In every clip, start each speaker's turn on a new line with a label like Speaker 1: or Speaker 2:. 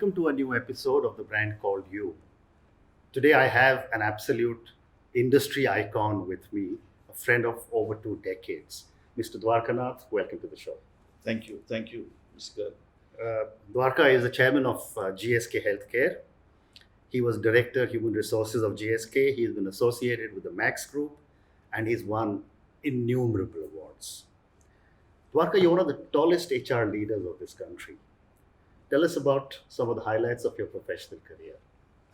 Speaker 1: welcome to a new episode of the brand called You. Today, I have an absolute industry icon with me, a friend of over 2 decades, Mr. Dwarkanath. Welcome to the show.
Speaker 2: Thank you. Thank you, Mr.
Speaker 1: Dwarka is the chairman of GSK Healthcare. He was director human resources of GSK. He's been associated with the Max Group, and he's won innumerable awards. Dwarka, you're one of the tallest HR leaders of this country. Tell us about some of the highlights of your professional career.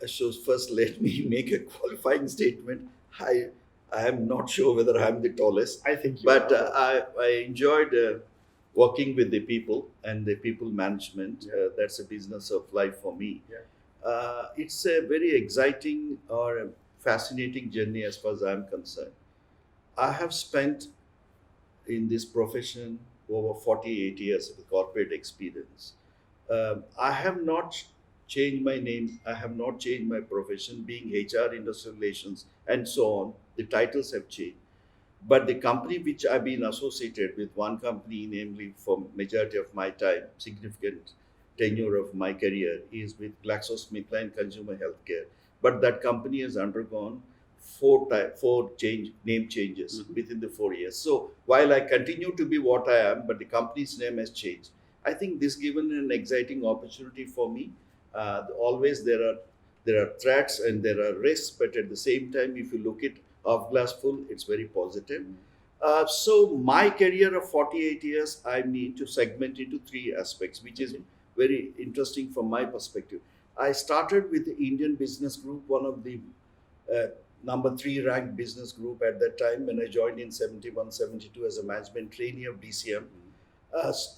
Speaker 2: So first, let me make a qualifying statement. I am not sure whether I'm the tallest,
Speaker 1: I think you
Speaker 2: but
Speaker 1: are.
Speaker 2: I enjoyed working with the people and the people management.
Speaker 1: Yeah.
Speaker 2: That's a business of life for me.
Speaker 1: Yeah.
Speaker 2: It's a very exciting or a fascinating journey as far as I'm concerned. I have spent in this profession over 48 years of corporate experience. I have not changed my name, I have not changed my profession, being HR, industrial relations, and so on. The titles have changed. But the company which I've been associated with, one company, namely for majority of my time, significant tenure of my career, is with GlaxoSmithKline Consumer Healthcare. But that company has undergone four name changes within the 4 years. So while I continue to be what I am, but the company's name has changed. I think this given an exciting opportunity for me. Always there are threats and there are risks, but at the same time, if you look at half glass full, it's very positive. So my career of 48 years, I need to segment into three aspects, which is very interesting from my perspective. I started with the Indian Business Group, one of the number 3 ranked business group at that time when I joined in 71, 72 as a management trainee of DCM.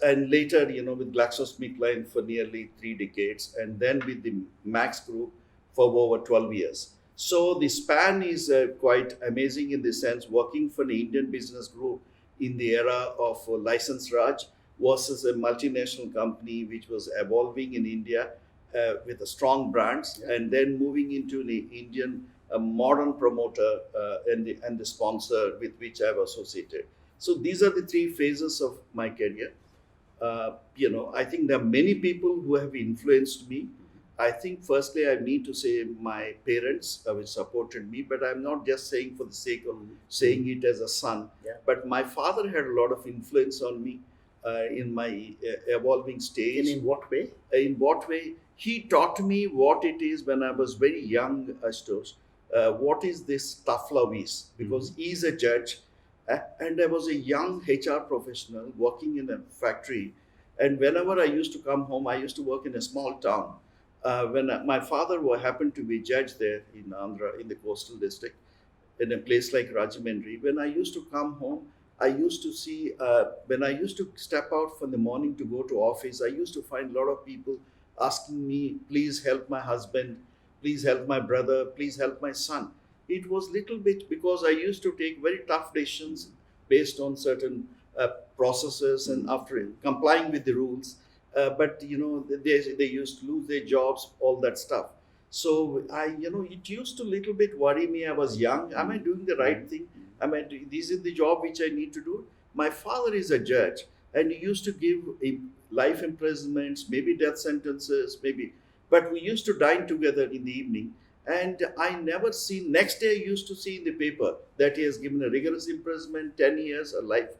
Speaker 2: And later, with GlaxoSmithKline for nearly 3 decades, and then with the Max Group for over 12 years. So the span is quite amazing in the sense working for an Indian business group in the era of license Raj versus a multinational company which was evolving in India with a strong brands, and then moving into the Indian modern promoter and the sponsor with which I've associated. So these are the 3 phases of my career. I think there are many people who have influenced me. I think firstly I need to say my parents which supported me, but I'm not just saying for the sake of saying it as a son.
Speaker 1: Yeah.
Speaker 2: But my father had a lot of influence on me in my evolving stage.
Speaker 1: In what way?
Speaker 2: In what way? He taught me what it is when I was very young, Astos. What is this tough love is? Because he's a judge, and I was a young HR professional working in a factory. And whenever I used to come home, I used to work in a small town. When my father happened to be judge there in Andhra, in the coastal district, in a place like Rajahmundry. When I used to come home, I used to see, when I used to step out from the morning to go to office, I used to find a lot of people asking me, please help my husband, please help my brother, please help my son. It was little bit because I used to take very tough decisions based on certain processes and after complying with the rules. But they used to lose their jobs, all that stuff. So it used to little bit worry me. I was young. Am I doing the right thing? This is the job which I need to do. My father is a judge, and he used to give life imprisonments, maybe death sentences, maybe. But we used to dine together in the evening, and I never seen. Next day, I used to see in the paper that he has given a rigorous imprisonment, 10 years, a life.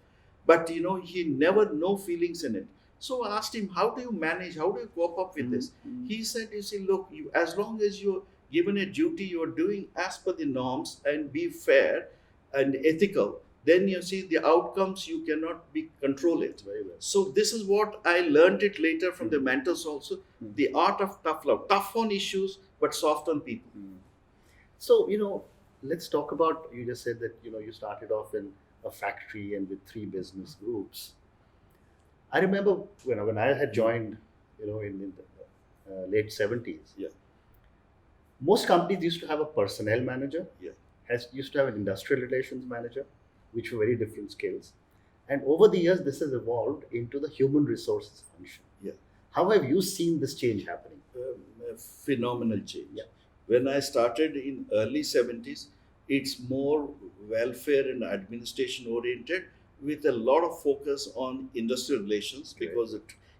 Speaker 2: But he never no feelings in it. So I asked him, how do you manage? How do you cope up with this? He said, you see, look, as long as you're given a duty, you're doing as per the norms and be fair and ethical, then you see the outcomes you cannot control it.
Speaker 1: Very well.
Speaker 2: So this is what I learned it later from the mentors also, the art of tough love, tough on issues, but soft on people.
Speaker 1: So, let's talk about, you just said that, you started off in a factory and with 3 business groups. I remember when I had joined, in the late 70s,
Speaker 2: Yeah.
Speaker 1: most companies used to have a personnel manager,
Speaker 2: Yeah.
Speaker 1: used to have an industrial relations manager, which were very different skills. And over the years, this has evolved into the human resources function.
Speaker 2: Yeah.
Speaker 1: How have you seen this change happening?
Speaker 2: A phenomenal change.
Speaker 1: Yeah.
Speaker 2: When I started in early 70s, it's more welfare and administration oriented with a lot of focus on industrial relations,
Speaker 1: Great.
Speaker 2: because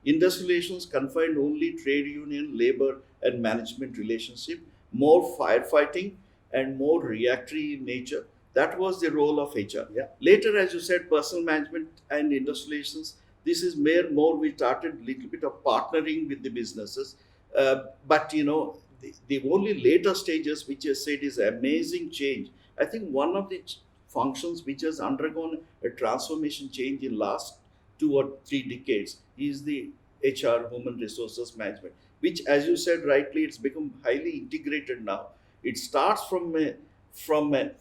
Speaker 2: Industrial relations confined only trade union, labor, and management relationship, more firefighting and more reactory in nature. That was the role of HR.
Speaker 1: Yeah.
Speaker 2: Later, as you said, personal management and industrial relations, this is more we started little bit of partnering with the businesses. But the only later stages which I said is amazing change. I think one of the functions which has undergone a transformation change in last 2 or 3 decades is the HR, human resources management, which, as you said rightly, it's become highly integrated now. It starts from a from a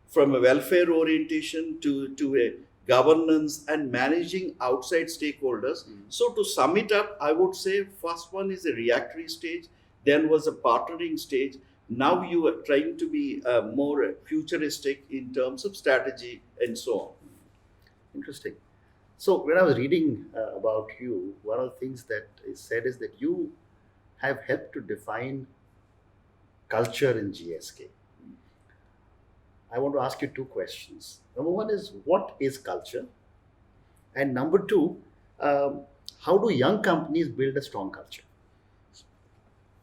Speaker 2: from a welfare orientation to a governance and managing outside stakeholders. So to sum it up, I would say first one is a reactory stage, then was a partnering stage. Now you are trying to be more futuristic in terms of strategy and so on.
Speaker 1: Interesting. So when I was reading about you, one of the things that is said is that you have helped to define culture in GSK. I want to ask you two questions. Number one is, what is culture? And number two, how do young companies build a strong culture?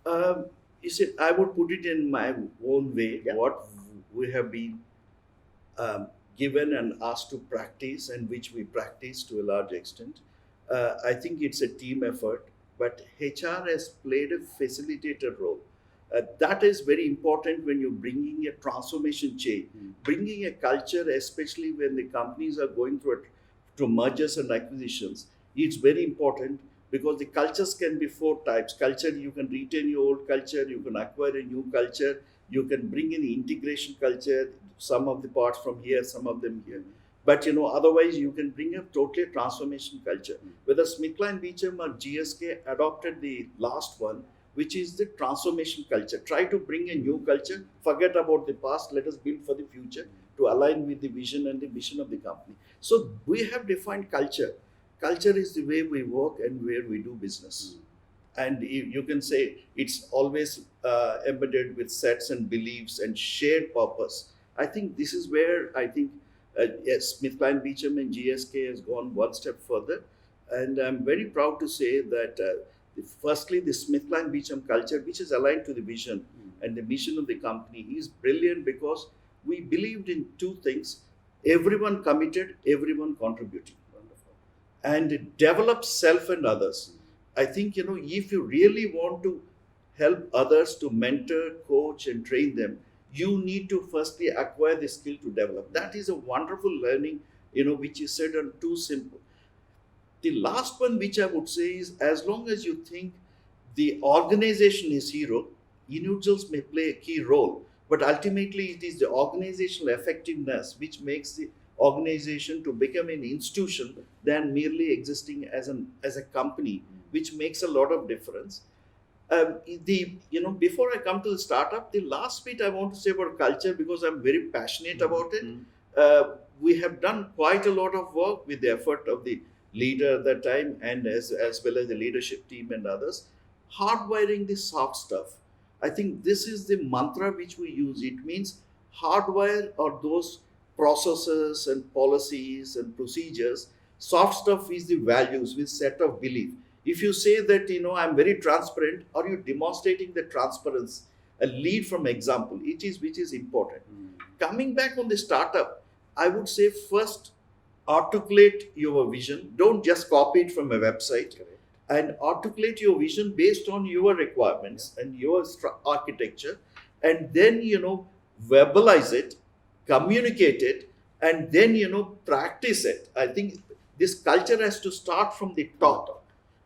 Speaker 2: Um, you see, I would put it in my own way.
Speaker 1: Yeah.
Speaker 2: What we have been given and asked to practice, and which we practice to a large extent. I think it's a team effort, but HR has played a facilitator role. That is very important when you're bringing a transformation change, bringing a culture, especially when the companies are going through mergers and acquisitions. It's very important because the cultures can be 4 types. Culture, you can retain your old culture, you can acquire a new culture, you can bring in integration culture, some of the parts from here, some of them here. But otherwise you can bring a totally transformation culture. Whether SmithKline Beecham or GSK adopted the last one, which is the transformation culture. Try to bring a new culture, forget about the past, let us build for the future to align with the vision and the mission of the company. So we have defined culture. Culture is the way we work and where we do business. And you can say it's always embedded with sets and beliefs and shared purpose. I think this is where I think yes, SmithKline Beecham and GSK has gone one step further, and I'm very proud to say that firstly, the SmithKline Beecham culture, which is aligned to the vision and the mission of the company, is brilliant because we believed in 2 things: everyone committed, everyone contributing, and develop self and others. I think if you really want to help others, to mentor, coach, and train them, you need to firstly acquire the skill to develop. That is a wonderful learning, which is said on too simple. The last one, which I would say, is as long as you think the organization is hero, individuals may play a key role, but ultimately it is the organizational effectiveness which makes the organization to become an institution than merely existing as a company, which makes a lot of difference. Before I come to the startup, the last bit I want to say about culture, because I'm very passionate about it. We have done quite a lot of work with the effort of the leader at that time, and as well as the leadership team and others, hardwiring the soft stuff. I think this is the mantra which we use. It means hardwire or those processes and policies and procedures. Soft stuff is the values with set of belief. If you say that I'm very transparent, are you demonstrating the transparency? A lead from example, which is important. Coming back on the startup, I would say first articulate your vision. Don't just copy it from a website.
Speaker 1: Correct.
Speaker 2: And articulate your vision based on your requirements and your architecture, and then verbalize it, communicate it, and then practice it. I think this culture has to start from the top.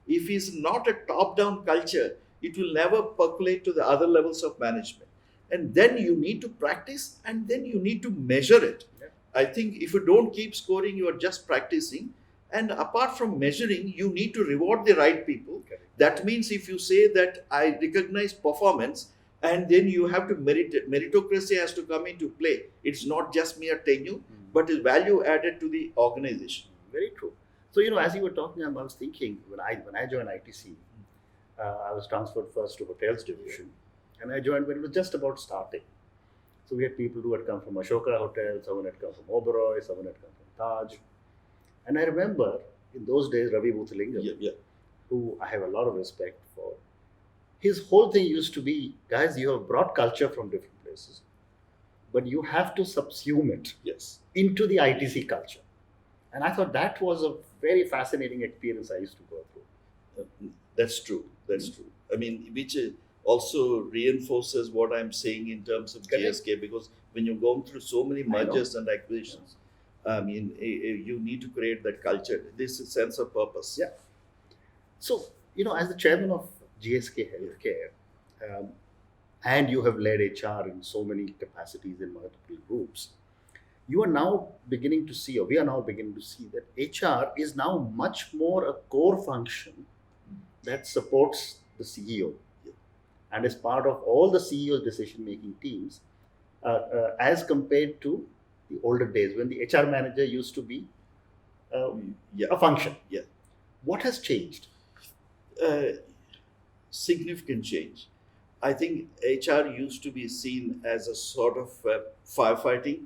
Speaker 2: If it's not a top-down culture, it will never percolate to the other levels of management. And then you need to practice, and then you need to measure it.
Speaker 1: Yeah.
Speaker 2: I think if you don't keep scoring, you are just practicing. And apart from measuring, you need to reward the right people.
Speaker 1: Correct.
Speaker 2: That means if you say that I recognize performance, and then you have to meritocracy has to come into play. It's not just mere tenure, but is value added to the organization.
Speaker 1: Very true. So as you were talking, I was thinking when I joined ITC, I was transferred first to hotels division, and I joined when it was just about starting. So we had people who had come from Ashoka Hotel, someone had come from Oberoi, someone had come from Taj. And I remember in those days, Ravi Bhuthalingam,
Speaker 2: Yeah, yeah.
Speaker 1: who I have a lot of respect for, his whole thing used to be, guys, you have brought culture from different places, but you have to subsume it
Speaker 2: Yes.
Speaker 1: into the ITC culture. And I thought that was a very fascinating experience I used to go through.
Speaker 2: That's true. That's true. I mean, which also reinforces what I'm saying in terms of
Speaker 1: Correct.
Speaker 2: GSK, because when you're going through so many
Speaker 1: I know.
Speaker 2: mergers and acquisitions, I mean, you need to create that culture, this sense of purpose.
Speaker 1: Yeah. So, as the chairman of GSK Healthcare, and you have led HR in so many capacities in multiple groups, you are now beginning to see, or we are now beginning to see, that HR is now much more a core function that supports the CEO and is part of all the CEO's decision making teams, as compared to the older days when the HR manager used to be
Speaker 2: Yeah.
Speaker 1: a function.
Speaker 2: Yeah.
Speaker 1: What has changed?
Speaker 2: Significant change. I think HR used to be seen as a sort of firefighting,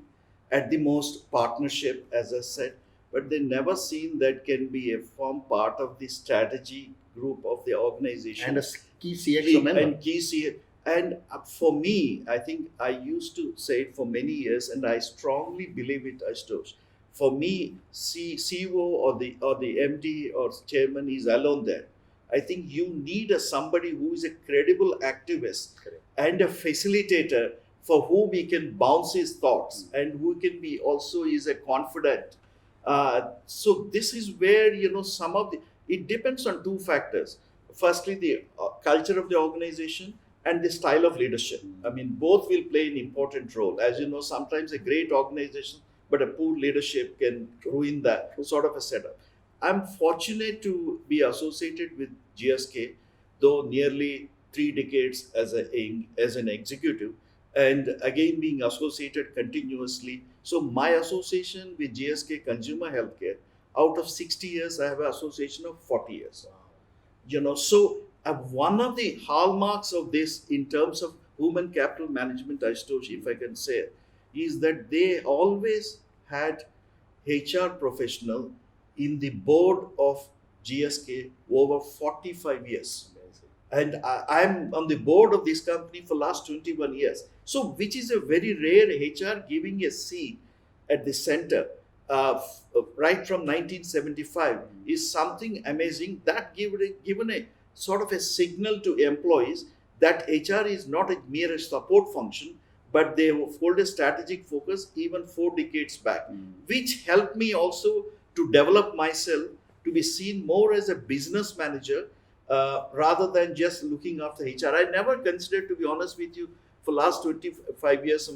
Speaker 2: at the most partnership, as I said, but they never seen that can be a form part of the strategy group of the organization.
Speaker 1: And a key CXO member.
Speaker 2: And key C. And for me, I think I used to say it for many years, and I strongly believe it, Ashutosh. For me, CEO or the MD or chairman is alone there. I think you need somebody who is a credible activist.
Speaker 1: Correct.
Speaker 2: And a facilitator for whom he can bounce his thoughts, and who can be also is a confidant. So this is where some of the, it depends on two factors. Firstly, the culture of the organization and the style of leadership. I mean, both will play an important role. As you know, sometimes a great organization, but a poor leadership can ruin that sort of a setup. I'm fortunate to be associated with GSK, though nearly 3 decades as an executive, and again being associated continuously. So my association with GSK Consumer Healthcare, out of 60 years, I have an association of 40 years. So one of the hallmarks of this in terms of human capital management, Ashutosh, if I can say, is that they always had HR professional in the board of GSK over 45 years. And I'm on the board of this company for last 21 years. So, which is a very rare, HR giving a seat at the center, right from 1975, is something amazing. That given a sort of a signal to employees that HR is not a mere support function, but they hold a strategic focus even 4 decades back, which helped me also to develop myself to be seen more as a business manager, rather than just looking after HR. I never considered, to be honest with you, for last 25 years,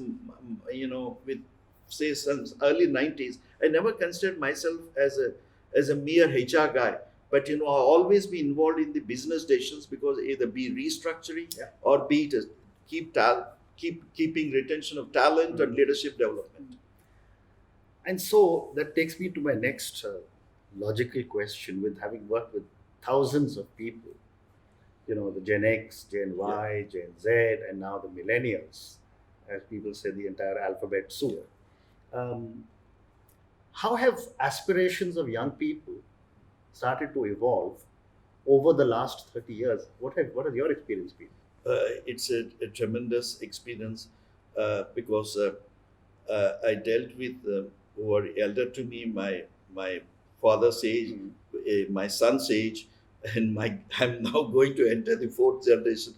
Speaker 2: with say since early 90s, I never considered myself as a mere HR guy. But I always be involved in the business decisions, because either be restructuring, or be it keeping retention of talent and leadership development.
Speaker 1: And so that takes me to my next logical question. With having worked with thousands of people, the Gen X, Gen Y, Gen Z, and now the millennials, as people say, the entire alphabet soup. How have aspirations of young people started to evolve over the last 30 years? What has your experience been?
Speaker 2: It's a tremendous experience, because I dealt with who are elder to me, my father's age, my son's age, and I'm now going to enter the fourth generation,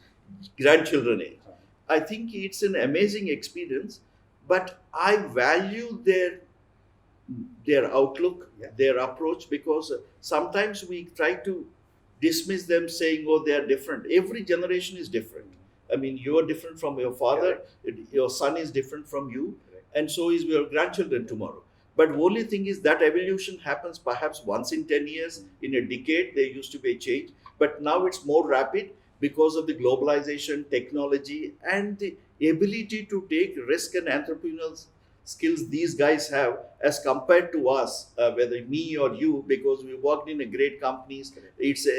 Speaker 2: grandchildren age. I think it's an amazing experience, but I value their outlook, their approach, because sometimes we try to dismiss them, saying, oh, they are different. Every generation is different. I mean, you are different from your father, your son is different from you, and so is your grandchildren tomorrow. But the only thing is that evolution happens perhaps once in 10 years. In a decade, there used to be a change. But now it's more rapid because of the globalization, technology, and the ability to take risk and entrepreneurial skills these guys have as compared to us, whether me or you, because we worked in a great companies. It's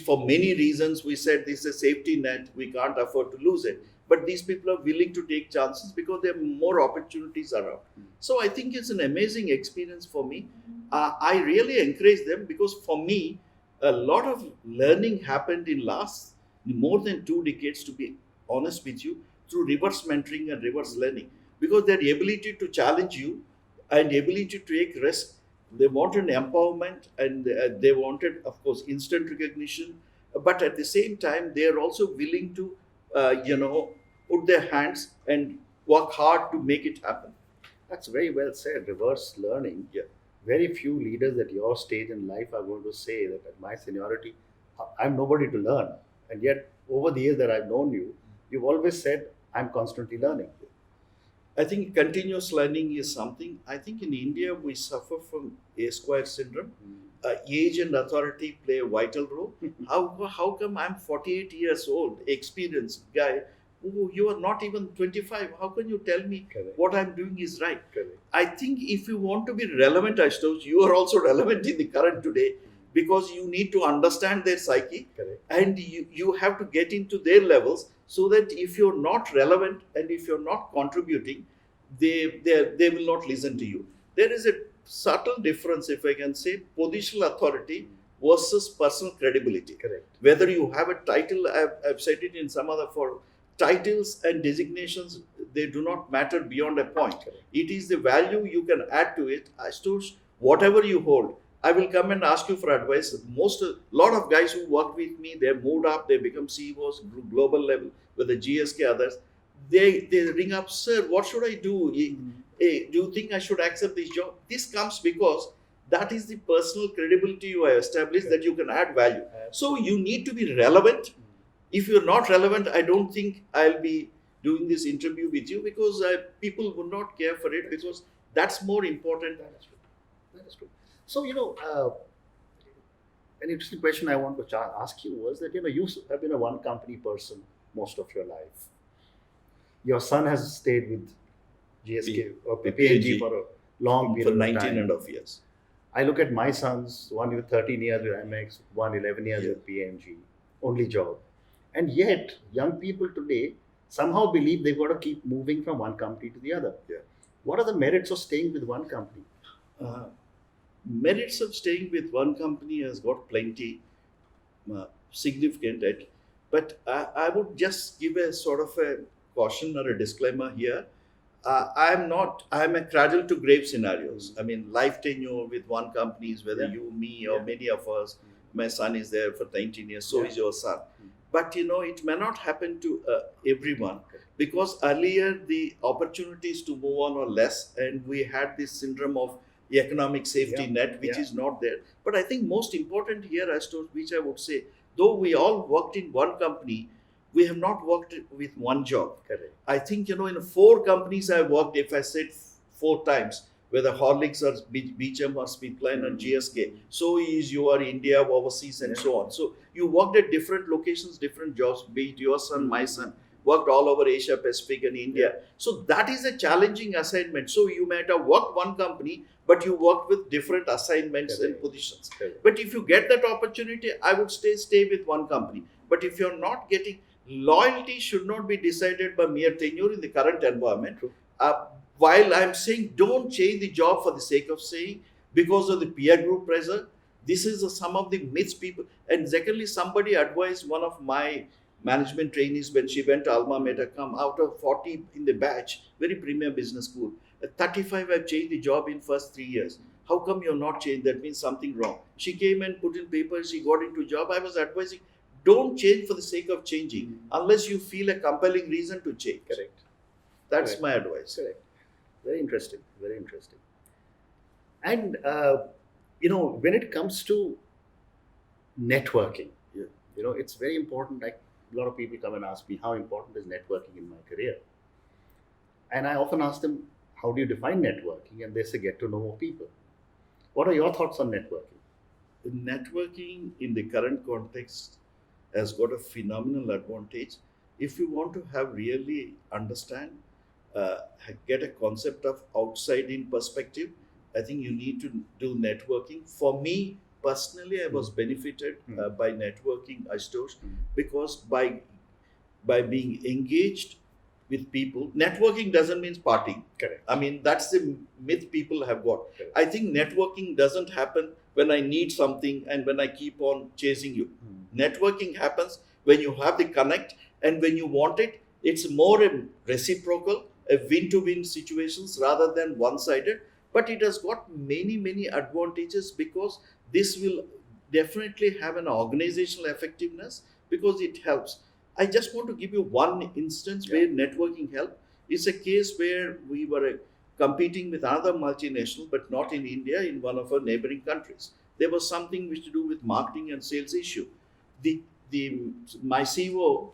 Speaker 2: for many reasons we said this is a safety net, we can't afford to lose it. But these people are willing to take chances because there are more opportunities around. So I think it's an amazing experience for me. I really encourage them, because for me, a lot of learning happened in last more than 2 decades, to be honest with you, through reverse mentoring and reverse learning, because their ability to challenge you and ability to take risk, they wanted empowerment, and they wanted, of course, instant recognition, but at the same time, they are also willing to, put their hands and work hard to make it happen.
Speaker 1: That's very well said. Reverse learning.
Speaker 2: Yeah.
Speaker 1: Very few leaders at your stage in life are going to say that at my seniority, I'm nobody to learn. And yet, over the years that I've known you, you've always said, I'm constantly learning.
Speaker 2: I think continuous learning is something. I think in India we suffer from A square syndrome. Age and authority play a vital role. How come I'm 48 years old, experienced guy? Oh, you are not even 25. How can you tell me
Speaker 1: Correct.
Speaker 2: what I'm doing is right?
Speaker 1: Correct.
Speaker 2: I think if you want to be relevant, Ashutosh, you are also relevant in the current today, because you need to understand their psyche.
Speaker 1: Correct.
Speaker 2: And you have to get into their levels, so that if you're not relevant and if you're not contributing, they will not listen to you. There is a subtle difference, if I can say, positional authority versus personal credibility.
Speaker 1: Correct.
Speaker 2: Whether you have a title, I've said it in some other form, titles and designations, they do not matter beyond a point.
Speaker 1: Correct.
Speaker 2: It is the value you can add to it. Ashutosh, whatever you hold, I will come and ask you for advice. Lot of guys who work with me, they moved up, they become CEOs, global level, with the GSK others. They ring up, sir, what should I do? Hey, do you think I should accept this job? This comes because that is the personal credibility you have established, that you can add value. So you need to be relevant. If you're not relevant, I don't think I'll be doing this interview with you, because people would not care for it, because that's more important.
Speaker 1: That is true. That is true. So, an interesting question I want to ask you was that, you have been a one company person most of your life. Your son has stayed with GSK or PNG for a long period
Speaker 2: For
Speaker 1: of
Speaker 2: 19
Speaker 1: time.
Speaker 2: and a half years.
Speaker 1: I look at my sons, one with 13 years with MX, one 11 years with PNG, only job. And yet, young people today somehow believe they've got to keep moving from one company to the other.
Speaker 2: Yeah.
Speaker 1: What are the merits of staying with one company?
Speaker 2: Merits of staying with one company has got plenty, significant, but I would just give a sort of a caution or a disclaimer here. I'm a cradle to grave scenarios. I mean, life tenure with one company is whether you, me, or many of us. My son is there for 19 years, so is your son. But it may not happen to everyone, because earlier the opportunities to move on are less, and we had this syndrome of the economic safety net, which is not there. But I think most important here, as to which I would say, though we all worked in one company, we have not worked with one job.
Speaker 1: Correct.
Speaker 2: I think, in 4 companies I worked, if I said 4 times, whether Horlicks or Beecham or Smithkline or GSK, so is your India, overseas, and so on. So you worked at different locations, different jobs, be it your son, my son, worked all over Asia Pacific and India. So that is a challenging assignment. So you might have worked one company, but you worked with different assignments and positions. But if you get that opportunity, I would stay with one company. But if you're not getting, loyalty should not be decided by mere tenure in the current environment. While I'm saying don't change the job for the sake of saying, because of the peer group pressure, this is some of the myths people. And secondly, somebody advised one of my management trainees when she went to Alma Mater, come out of 40 in the batch, very premium business school. At 35, I've changed the job in first 3 years. How come you're not changed? That means something wrong. She came and put in papers, she got into job. I was advising, don't change for the sake of changing, unless you feel a compelling reason to change.
Speaker 1: Correct.
Speaker 2: That's
Speaker 1: Correct.
Speaker 2: my advice.
Speaker 1: Correct. Very interesting. Very interesting. And, when it comes to networking, it's very important. Like, a lot of people come and ask me, how important is networking in my career? And I often ask them, how do you define networking? And they say, get to know more people. What are your thoughts on networking?
Speaker 2: Networking in the current context has got a phenomenal advantage. If you want to have really understand, get a concept of outside in perspective, I think you need to do networking. For me personally, I was benefited by networking, Ashutosh, because by being engaged with people. Networking doesn't mean partying.
Speaker 1: Correct.
Speaker 2: I mean, that's the myth people have got.
Speaker 1: Correct.
Speaker 2: I think networking doesn't happen when I need something and when I keep on chasing you. Networking happens when you have the connect, and when you want it, it's more a reciprocal, a win-to-win situations rather than one-sided. But it has got many, many advantages, because this will definitely have an organizational effectiveness, because it helps. I just want to give you one instance
Speaker 1: Yeah.
Speaker 2: where networking helped. It's a case where we were competing with another multinational, but not in India, in one of our neighboring countries. There was something which to do with marketing and sales issue. The my CEO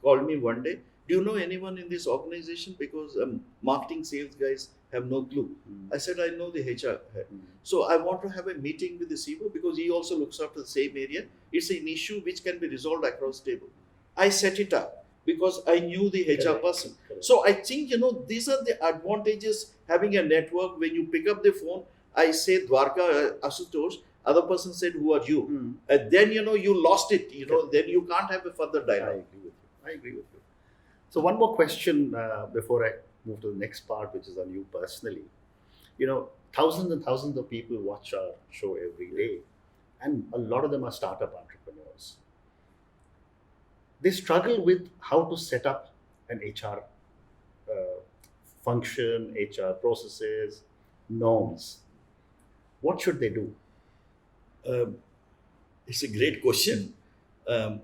Speaker 2: called me one day. Do you know anyone in this organization? Because marketing sales guys have no clue. I said, I know the HR head. So I want to have a meeting with the CEO, because he also looks after the same area. It's an issue which can be resolved across the table. I set it up because I knew the HR
Speaker 1: Correct.
Speaker 2: person.
Speaker 1: Correct.
Speaker 2: So I think, these are the advantages having a network. When you pick up the phone, I say Dwarka Asutosh, other person said, who are you? And then, you lost it, then you can't have a further
Speaker 1: I
Speaker 2: dialogue.
Speaker 1: agree with you. I agree with you. So one more question before I move to the next part, which is on you personally. Thousands and thousands of people watch our show every day, and a lot of them are startup entrepreneurs. They struggle with how to set up an HR uh, function, HR processes, norms. What should they do?
Speaker 2: Um, it's a great question. Um,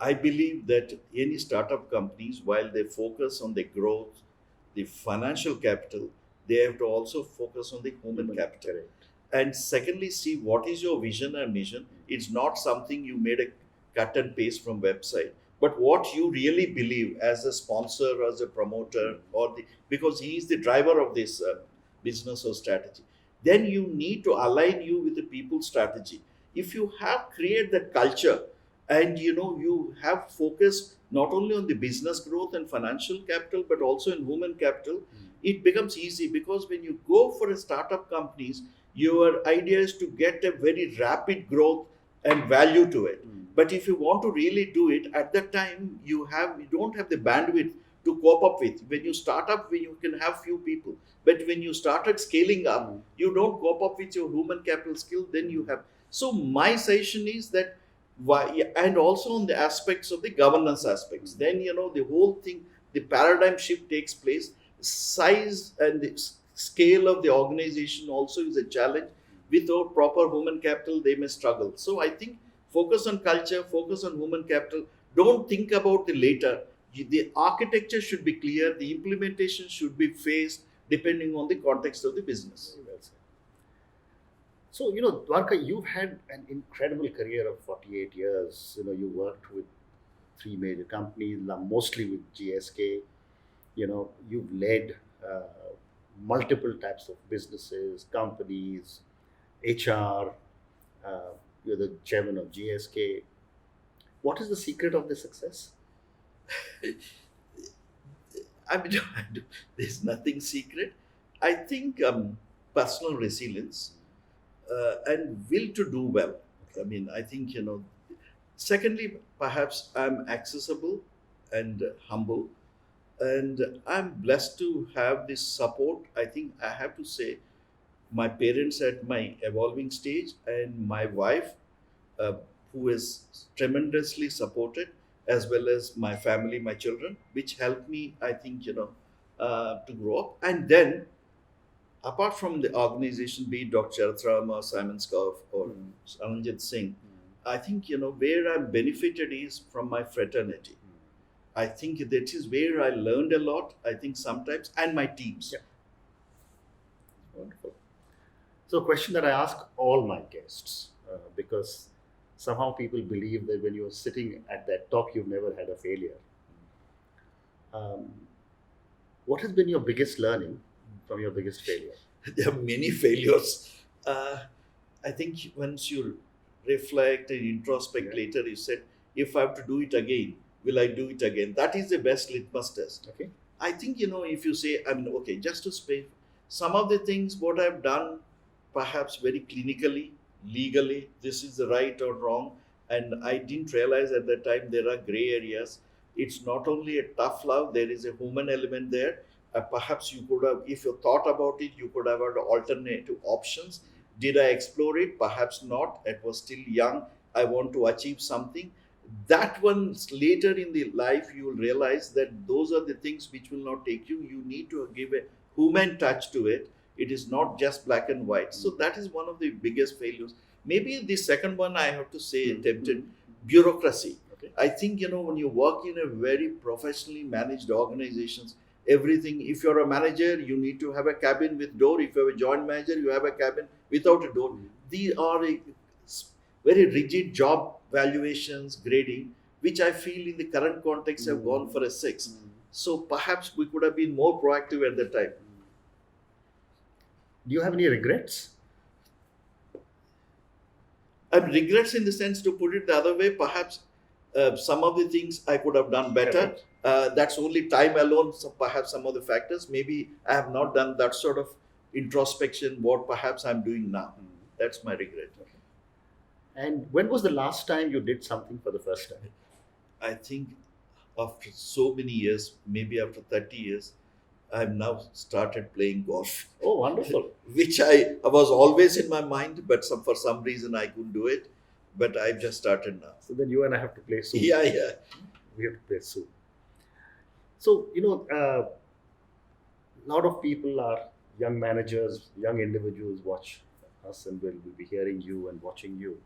Speaker 2: I believe that any startup companies, while they focus on the growth, the financial capital, they have to also focus on the human capital.
Speaker 1: Correct.
Speaker 2: And secondly, see what is your vision and mission. It's not something you made a cut and paste from website, but what you really believe as a sponsor, as a promoter, or because he is the driver of this business or strategy. Then you need to align you with the people strategy. If you have created that culture, and you have focused not only on the business growth and financial capital, but also in human capital, it becomes easy, because when you go for a startup companies, your idea is to get a very rapid growth and value to it. But if you want to really do it, at that time you don't have the bandwidth to cope up with. When you start up, when you can have few people, but when you started scaling up, you don't cope up with your human capital skill. Then you have. So my suggestion is that why, and also on the aspects of the governance aspects, then the whole thing, the paradigm shift takes place. Size and the scale of the organization also is a challenge. Without proper human capital, they may struggle. So I think focus on culture, focus on human capital. Don't think about the later. The architecture should be clear, the implementation should be phased depending on the context of the business.
Speaker 1: Very well said. So, Dwarka, you've had an incredible career of 48 years. You worked with three major companies, mostly with GSK. You've led multiple types of businesses, companies, HR. You're the chairman of GSK. What is the secret of the success?
Speaker 2: I mean, there's nothing secret. I think personal resilience and will to do well. I mean, I think, secondly, perhaps I'm accessible and humble, and I'm blessed to have this support. I think I have to say, my parents at my evolving stage, and my wife, uh, who is tremendously supported, as well as my family, my children, which helped me, I think, to grow up. And then, apart from the organization, be it Dr. Charatram or Simon Scoff or Alanjit Singh, I think, where I'm benefited is from my fraternity. I think that is where I learned a lot, I think sometimes, and my teams.
Speaker 1: Yeah. Wonderful. So, a question that I ask all my guests, because somehow people believe that when you're sitting at that top, you've never had a failure. Um, what has been your biggest learning from your biggest failure?
Speaker 2: There are many failures. I think once you reflect and introspect later, you said, if I have to do it again, will I do it again? That is the best litmus test.
Speaker 1: Okay.
Speaker 2: I think, if you say, okay, just to say, some of the things what I've done, perhaps very clinically, legally, this is the right or wrong, and I didn't realize at that time there are gray areas. It's not only a tough love, there is a human element there. Perhaps you could have, if you thought about it, you could have had alternative options. Did I explore it? Perhaps not. It was still young. I want to achieve something. That one later in the life, you will realize that those are the things which will not take you. You need to give a human touch to it. It is not just black and white. So that is one of the biggest failures. Maybe the second one I have to say, attempted bureaucracy.
Speaker 1: Okay.
Speaker 2: I think, when you work in a very professionally managed organizations, everything, if you're a manager, you need to have a cabin with door. If you're a joint manager, you have a cabin without a door. These are very rigid job valuations, grading, which I feel in the current context have gone for a 6. So perhaps we could have been more proactive at that time.
Speaker 1: Do you have any regrets?
Speaker 2: Regrets in the sense, to put it the other way, perhaps some of the things I could have done better.
Speaker 1: Correct.
Speaker 2: That's only time alone. So perhaps some of the factors, maybe I have not done that sort of introspection, what perhaps I'm doing now. That's my regret.
Speaker 1: And when was the last time you did something for the first time?
Speaker 2: I think after so many years, maybe after 30 years, I've now started playing golf,
Speaker 1: Oh, wonderful.
Speaker 2: which I was always in my mind, but for some reason I couldn't do it. But I've just started now.
Speaker 1: So then you and I have to play soon.
Speaker 2: Yeah, yeah.
Speaker 1: We have to play soon. So, a lot of people are young managers, young individuals watch us and will be hearing you and watching you.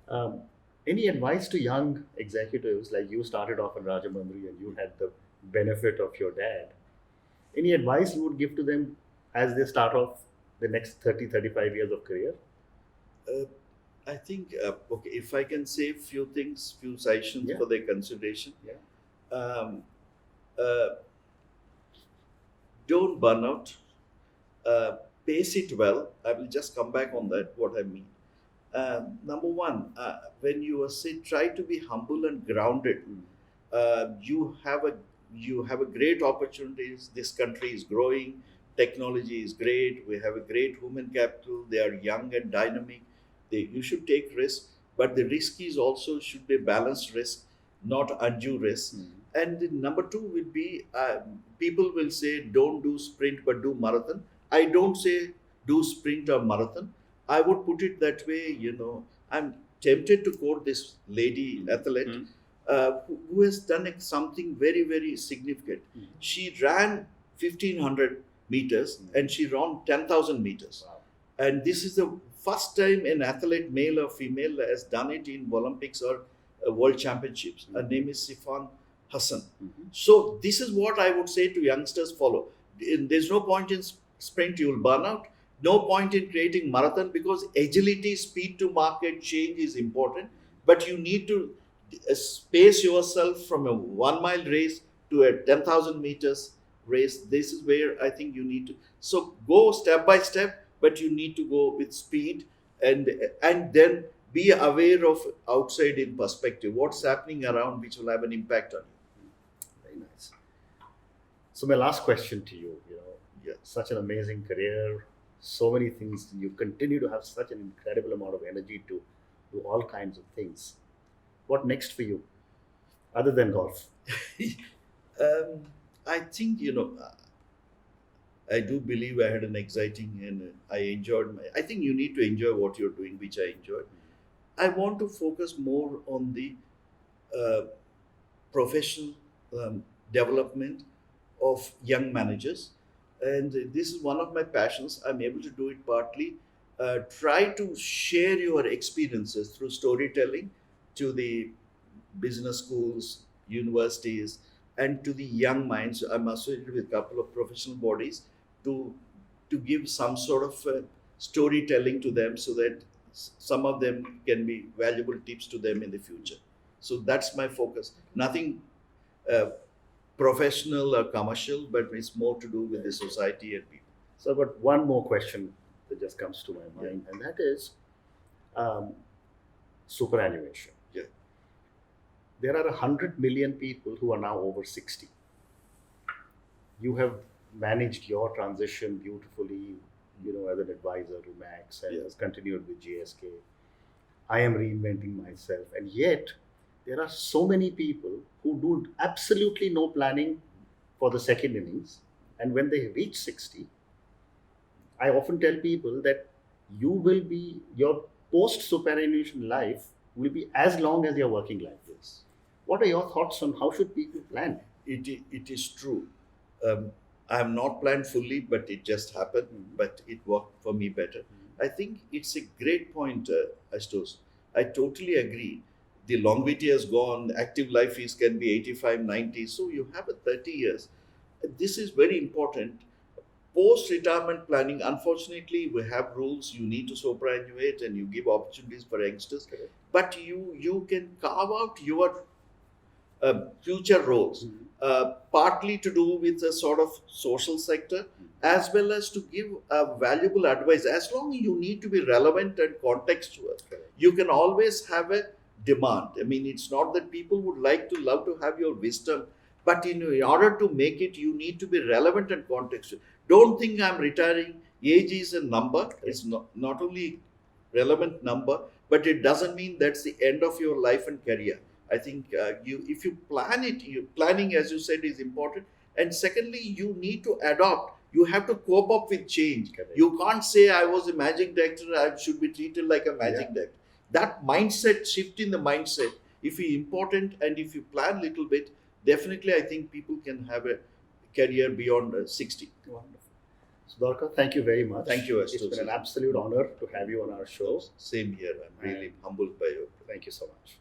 Speaker 1: Um, any advice to young executives, like you started off in Rajamundry and you had the benefit of your dad? Any advice you would give to them as they start off the next 30, 35 years of career?
Speaker 2: Uh, I think, okay, if I can say few things, few suggestions
Speaker 1: Yeah.
Speaker 2: for their consideration.
Speaker 1: Yeah.
Speaker 2: Um, uh, don't burn out. Pace it well. I will just come back on that, what I mean. Number one, when you are say, try to be humble and grounded. You have a great opportunities. This country is growing. Technology is great. We have a great human capital. They are young and dynamic. You should take risk, but the risk is also should be balanced risk, not undue risk. And the number two will be, people will say don't do sprint but do marathon. I don't say do sprint or marathon. I would put it that way. I'm tempted to quote this lady athlete who has done something very, very significant. She ran 1500 meters and she ran 10,000 meters.
Speaker 1: Wow.
Speaker 2: And this is the first time an athlete, male or female, has done it in Olympics or World Championships. Her name is Sifan Hassan. So this is what I would say to youngsters: follow. There's no point in sprint; you will burn out. No point in creating marathon, because agility, speed to market, change is important. But you need to space yourself from a 1 mile race to a 10,000 meters race. This is where I think you need to. So go step by step, but you need to go with speed, and then be aware of outside in perspective, what's happening around, which will have an impact on you.
Speaker 1: Very nice. So my last question to you,
Speaker 2: Yeah.
Speaker 1: such an amazing career, so many things. You continue to have such an incredible amount of energy to do all kinds of things. What next for you, other than golf?
Speaker 2: I think, I do believe I had an exciting, and I enjoyed I think you need to enjoy what you're doing, which I enjoyed. I want to focus more on the uh, professional development of young managers. And this is one of my passions. I'm able to do it partly. Try to share your experiences through storytelling to the business schools, universities, and to the young minds. I'm associated with a couple of professional bodies to give some sort of storytelling to them, so that some of them can be valuable tips to them in the future. So that's my focus. Nothing uh, professional or commercial, but it's more to do with the society and people.
Speaker 1: So I've got one more question that just comes to my mind, and that is um, superannuation.
Speaker 2: Yeah.
Speaker 1: There are 100 million people who are now over 60. You have managed your transition beautifully, as an advisor to Max, and
Speaker 2: Yeah.
Speaker 1: has continued with GSK. I am reinventing myself, and yet There are so many people who do absolutely no planning for the second innings, and when they reach 60, I often tell people that you will be your post superannuation life will be as long as your working life is. What are your thoughts on how should people plan?
Speaker 2: It is true. Um, I have not planned fully, but it just happened. But it worked for me better. I think it's a great point, Astos. I totally agree. The longevity has gone. Active life is can be 85, 90. So you have a 30 years. This is very important. Post retirement planning, unfortunately, we have rules. You need to superannuate and you give opportunities for youngsters.
Speaker 1: Correct.
Speaker 2: But you can carve out your future roles, partly to do with a sort of social sector, as well as to give valuable advice. As long as you need to be relevant and contextual,
Speaker 1: Correct.
Speaker 2: you can always have a demand. I mean, it's not that people would love to have your wisdom, but in order to make it, you need to be relevant and contextual. Don't think I'm retiring. Age is a number. It's not only relevant number, but it doesn't mean that's the end of your life and career. I think if you plan it, planning, as you said, is important. And secondly, you need to adopt. You have to cope up with change.
Speaker 1: Correct.
Speaker 2: You can't say I was a magic director. I should be treated like a magic
Speaker 1: Yeah.
Speaker 2: director. That mindset shift in the mindset, if you important and if you plan a little bit, definitely I think people can have a career beyond 60.
Speaker 1: Wonderful. So, Dwarka, thank you very much.
Speaker 2: Thank you,
Speaker 1: It's
Speaker 2: Astos.
Speaker 1: been an absolute honor to have you on our show.
Speaker 2: Same here. I'm really humbled by you.
Speaker 1: Thank you so much.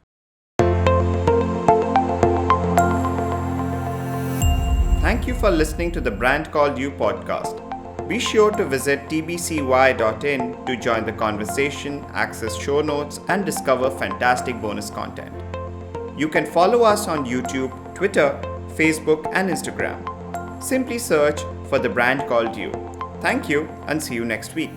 Speaker 3: Thank you for listening to the Brand Called You podcast. Be sure to visit tbcy.in to join the conversation, access show notes, and discover fantastic bonus content. You can follow us on YouTube, Twitter, Facebook, and Instagram. Simply search for the Brand Called You. Thank you and see you next week.